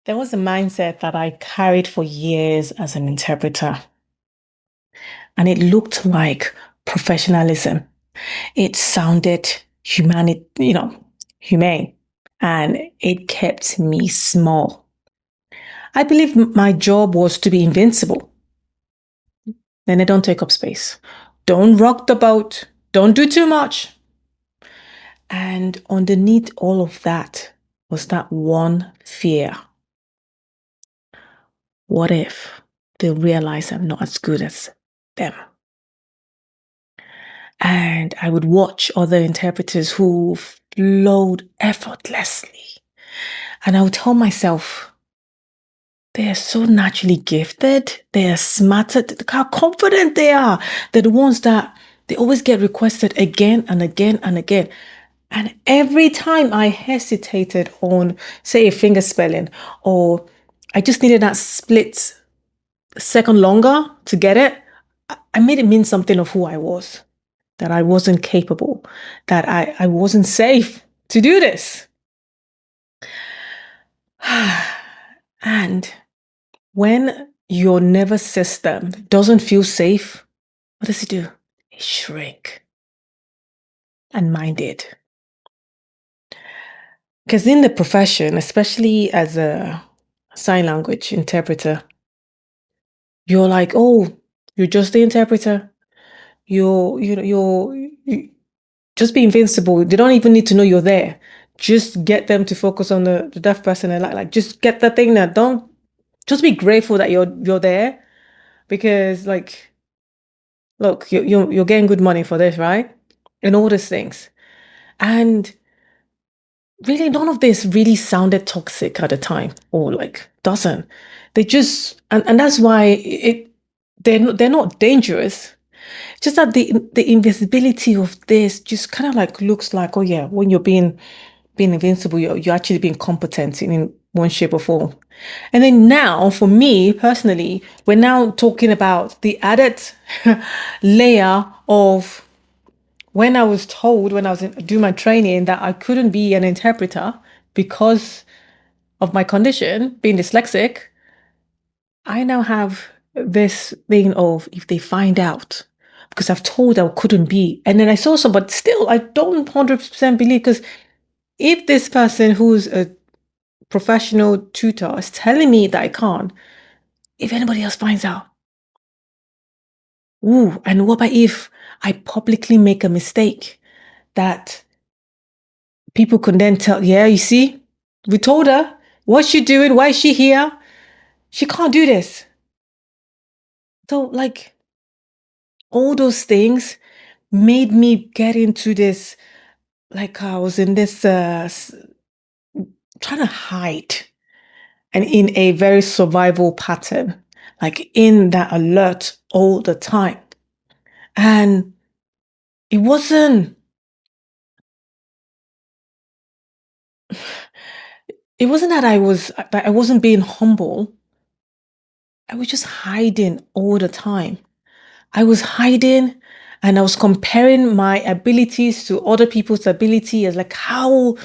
There was a mindset that I carried for years as an interpreter, and it looked like professionalism. It sounded humane, and it kept me small. I believed my job was to be invincible. Then I don't take up space. Don't rock the boat. Don't do too much. And underneath all of that was that one fear. What if they realize I'm not as good as them? And I would watch other interpreters who flowed effortlessly. And I would tell myself, they are so naturally gifted. They are smarter. Look how confident they are. They're the ones that they always get requested again and again and again. And every time I hesitated on, say, a finger spelling, or I just needed that split second longer to get it, I made it mean something of who I was, that I wasn't capable, that I wasn't safe to do this. And when your nervous system doesn't feel safe, what does it do? It shrink. And mine did. Because in the profession, especially as a sign language interpreter, you're like, oh, you're just the interpreter. You just be invincible. They don't even need to know you're there. Just get them to focus on the deaf person and like just get the thing that don't just be grateful that you're there, because like look, you're getting good money for this, right? And all these things. And really none of this really sounded toxic at the time, or like doesn't. They just and that's why they're not dangerous. Just that the invisibility of this just kind of like looks like, oh yeah, when you're being invincible, you're actually being competent in one shape or form. And then now, for me personally, we're now talking about the added layer of when I was told when I was doing my training that I couldn't be an interpreter because of my condition, being dyslexic. I now have this thing of if they find out, because I've told I couldn't be, and then I saw some, but still I don't 100% believe, because if this person who's a professional tutor is telling me that I can't, if anybody else finds out, ooh, and what about if I publicly make a mistake that people can then tell, yeah, you see, we told her, what's she doing? Why is she here? She can't do this. So, like, all those things made me get into this, like, I was in this, trying to hide and in a very survival pattern, like in that alert all the time. And it wasn't, it wasn't that I wasn't being humble. I was just hiding all the time. I was hiding and I was comparing my abilities to other people's ability, as like how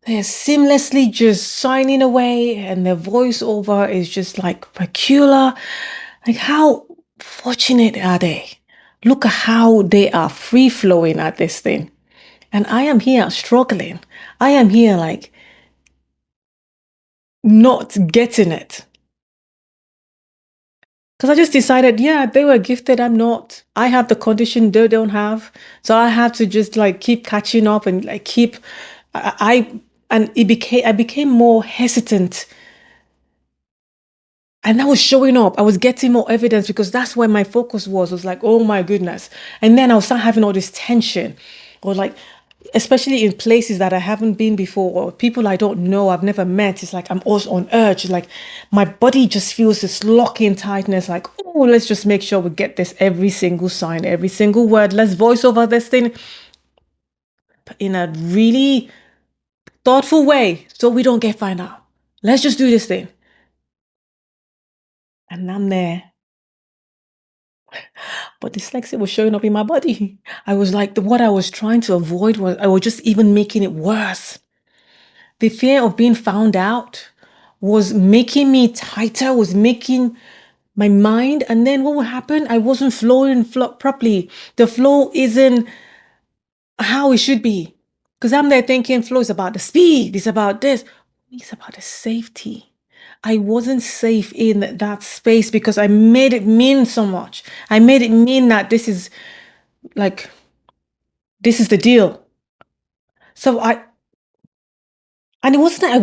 they're seamlessly just signing away and their voiceover is just like peculiar. Like how fortunate are they? Look at how they are free flowing at this thing. And I am here struggling. I am here like not getting it. Because I just decided, yeah, they were gifted. I'm not. I have the condition they don't have. So I have to just like keep catching up and like keep and I became more hesitant. And I was showing up. I was getting more evidence because that's where my focus was like, oh my goodness. And then I was start having all this tension. Or like especially in places that I haven't been before, or people I don't know, I've never met. It's like I'm also on urge. It's like my body just feels this locking tightness, like, oh, let's just make sure we get this every single sign, every single word. Let's voice over this thing in a really thoughtful way so we don't get found out. Let's just do this thing. And I'm there. But dyslexia was showing up in my body. I was like, what I was trying to avoid was I was just even making it worse. The fear of being found out was making me tighter, was making my mind. And then what would happen? I wasn't flowing properly. The flow isn't how it should be. Because I'm there thinking flow is about the speed, it's about this, it's about the safety. I wasn't safe in that space because I made it mean so much. I made it mean that this is like, this is the deal. So and it wasn't that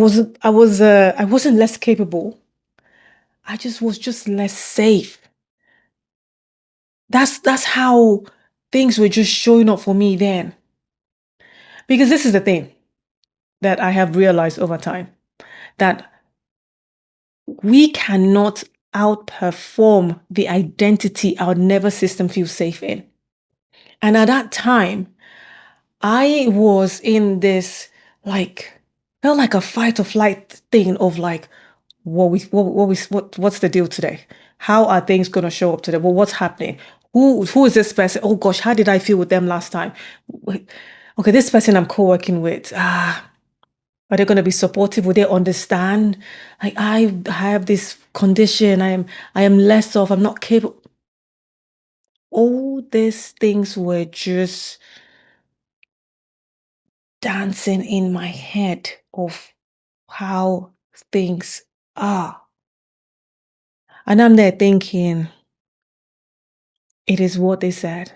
I wasn't less capable. I just was just less safe. That's how things were just showing up for me then. Because this is the thing that I have realized over time, that we cannot outperform the identity our nervous system feels safe in. And at that time, I was in this like, felt like a fight or flight thing of like, what's the deal today? How are things gonna show up today? Well, what's happening? Who is this person? Oh gosh, how did I feel with them last time? Okay, this person I'm co-working with. Are they going to be supportive? Will they understand? Like, I have this condition. I am less of. I'm not capable. All these things were just dancing in my head of how things are. And I'm there thinking, it is what they said.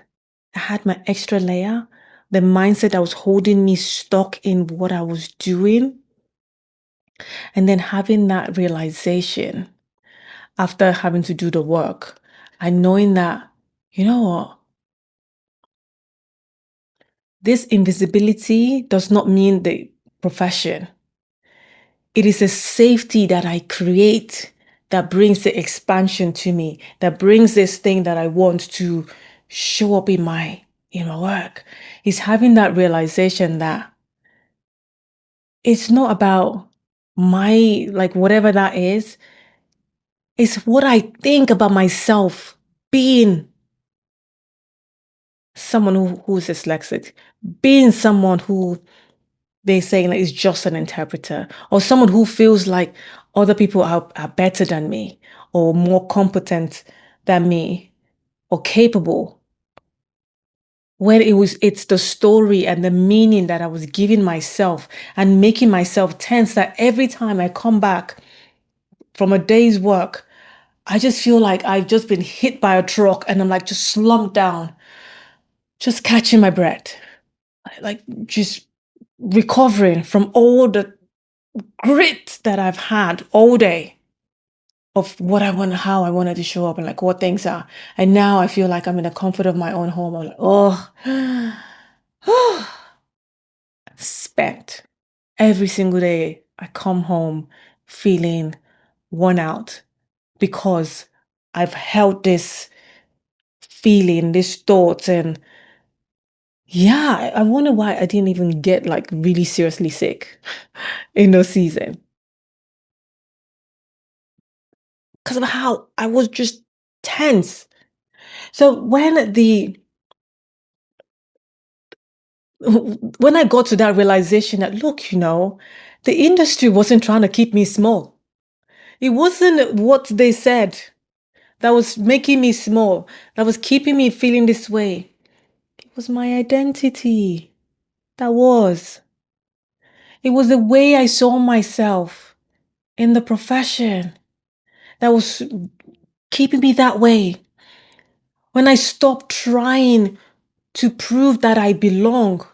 I had my extra layer, the mindset that was holding me stuck in what I was doing. And then having that realization after having to do the work and knowing that, you know what, this invisibility does not mean the profession. It is a safety that I create that brings the expansion to me, that brings this thing that I want to show up in my work. Is having that realization that it's not about my, like, whatever that is. It's what I think about myself being someone who's dyslexic, being someone who they say like, is just an interpreter, or someone who feels like other people are better than me, or more competent than me, or capable. When it's the story and the meaning that I was giving myself and making myself tense, that every time I come back from a day's work, I just feel like I've just been hit by a truck and I'm like just slumped down, just catching my breath, like just recovering from all the grit that I've had all day of what I want, how I wanted to show up and like what things are. And now I feel like I'm in the comfort of my own home. I'm like, spent. Every single day I come home feeling worn out because I've held this feeling, this thought, and yeah, I wonder why I didn't even get like really seriously sick in those season. Because of how I was just tense. So when I got to that realization that, look, the industry wasn't trying to keep me small. It wasn't what they said that was making me small, that was keeping me feeling this way. It was my identity. That was. It was the way I saw myself in the profession that was keeping me that way. When I stopped trying to prove that I belong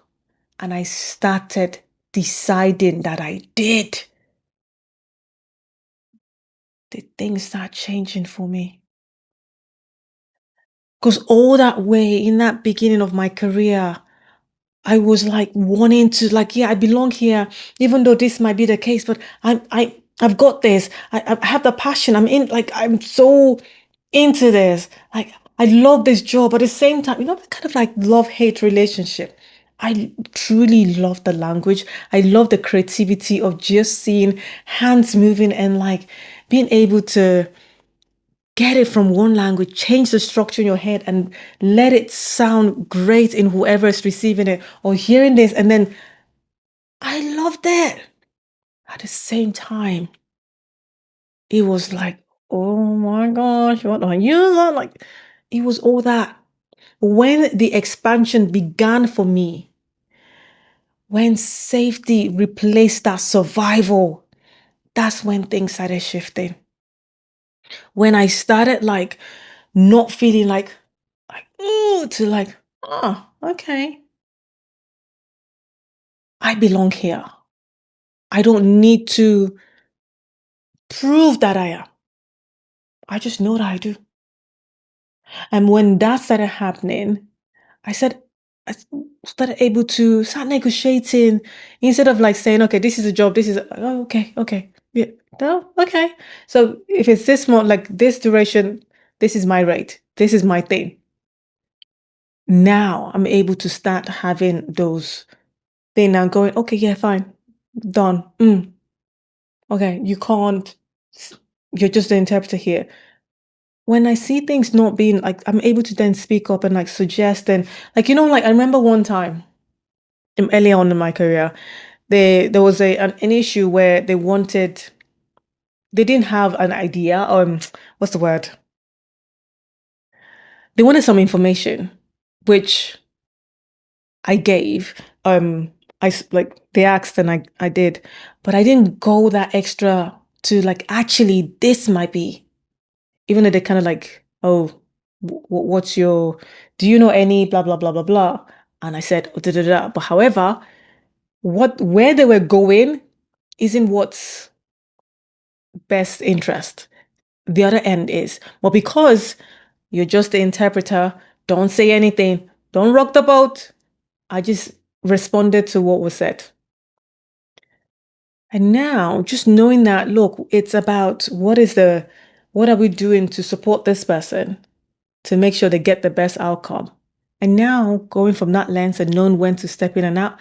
and I started deciding that I did, did things start changing for me? Because all that way in that beginning of my career, I was like wanting to, like, yeah, I belong here, even though this might be the case, but I've got this. I have the passion. I'm so into this. Like, I love this job. But at the same time, that kind of like love-hate relationship. I truly love the language. I love the creativity of just seeing hands moving and like being able to get it from one language, change the structure in your head and let it sound great in whoever is receiving it or hearing this. And then I love that. At the same time, It was like, oh my gosh, what are you like? It was all that. When the expansion began for me, when safety replaced that survival, that's when things started shifting. When I started like not feeling like ooh, to like, oh, okay, I belong here. I don't need to prove that I am. I just know that I do. And when that started happening, I said, started able to start negotiating instead of like saying, okay, this is a job, this is, oh, okay, okay. Yeah, no, okay. So if it's this more like this duration, this is my rate, this is my thing. Now I'm able to start having those things now going, okay, yeah, fine, done. Okay, you can't, you're just the interpreter here. When I see things not being like, I'm able to then speak up and like suggest and like, like I remember one time early on in my career, there was an issue where they didn't have an idea, what's the word? They wanted some information, which I gave. Like they asked and I did, but I didn't go that extra to like actually this might be, even though they kind of like, oh, what's your, do you know any blah blah blah blah blah? And I said, oh, da, da, da. But however, where they were going isn't what's best interest. The other end is, well, because you're just the interpreter, don't say anything, don't rock the boat. I just responded to what was said. And now just knowing that, look, it's about what are we doing to support this person to make sure they get the best outcome. And now going from that lens and knowing when to step in and out,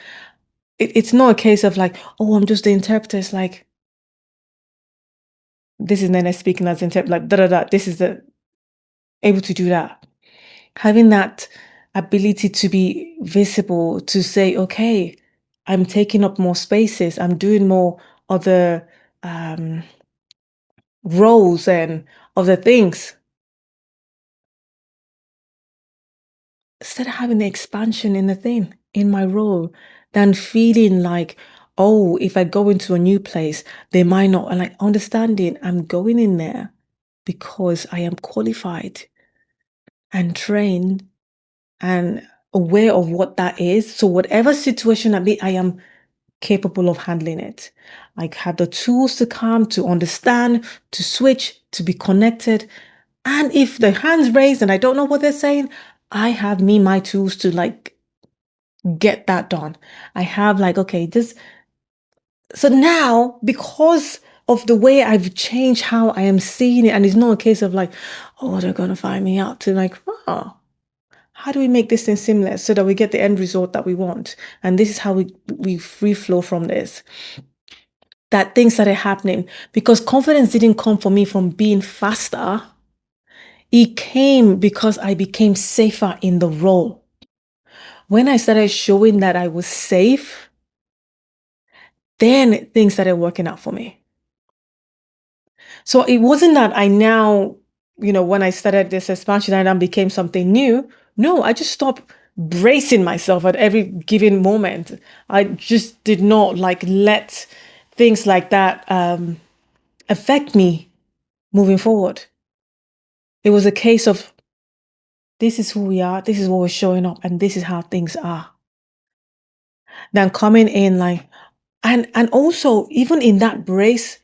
it's not a case of like, oh, I'm just the interpreter. It's like, this is Nene speaking as interpreter, like da da da. This is the able to do that. Having that ability to be visible, to say, okay, I'm taking up more spaces, I'm doing more other um, roles and other things. Instead of having the expansion in the thing, in my role, than feeling like, oh, if I go into a new place, they might not, and like understanding I'm going in there because I am qualified and trained and aware of what that is. So whatever situation I am capable of handling it. I have the tools to come, to understand, to switch, to be connected. And if the hands raised and I don't know what they're saying, I have my tools to like get that done. I have like, okay, this. So now, because of the way I've changed how I am seeing it, and it's not a case of like, oh, they're going to find me out, to like, oh, how do we make this thing seamless so that we get the end result that we want? And this is how we free flow from this. That things started happening because confidence didn't come for me from being faster. It came because I became safer in the role. When I started showing that I was safe, then things started working out for me. So it wasn't that I now, when I started this expansion, I then became something new. No, I just stopped bracing myself at every given moment. I just did not like let things like that affect me moving forward. It was a case of this is who we are, this is what we're showing up, and this is how things are. Then coming in like, and also even in that brace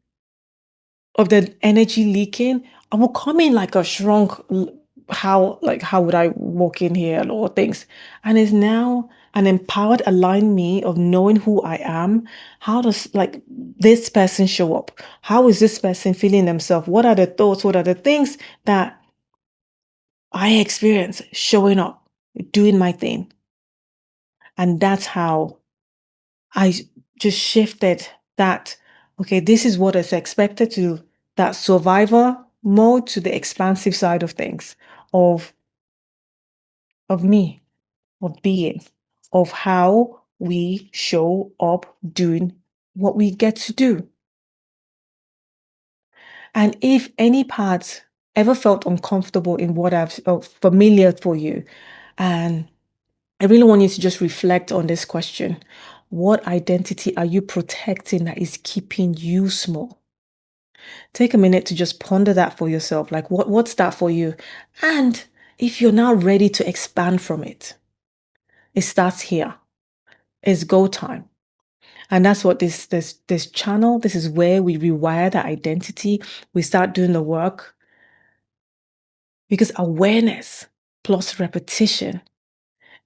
of the energy leaking, I will come in like a shrunk, how would I walk in here and all things. And it's now an empowered aligned me of knowing who I am. How does like this person show up? How is this person feeling themselves? What are the thoughts? What are the things that I experience showing up, doing my thing? And that's how I just shifted that, okay, this is what is expected to that survivor mode to the expansive side of things, of me, of being, of how we show up doing what we get to do. And if any part ever felt uncomfortable in what I've familiar for you, and I really want you to just reflect on this question. What identity are you protecting that is keeping you small? Take a minute to just ponder that for yourself. Like what's that for you? And if you're now ready to expand from it, it starts here. It's go time. And that's what this channel, this is where we rewire that identity. We start doing the work because awareness plus repetition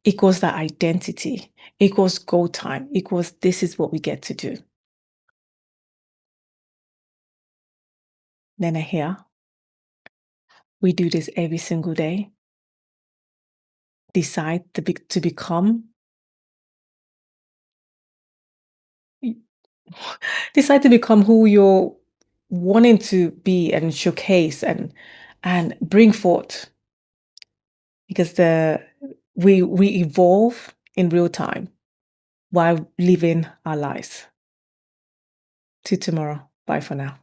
equals that identity, equals go time, equals this is what we get to do. Nene here. We do this every single day. Decide to become. Decide to become who you're wanting to be and showcase and bring forth. Because we evolve in real time while living our lives. Till tomorrow. Bye for now.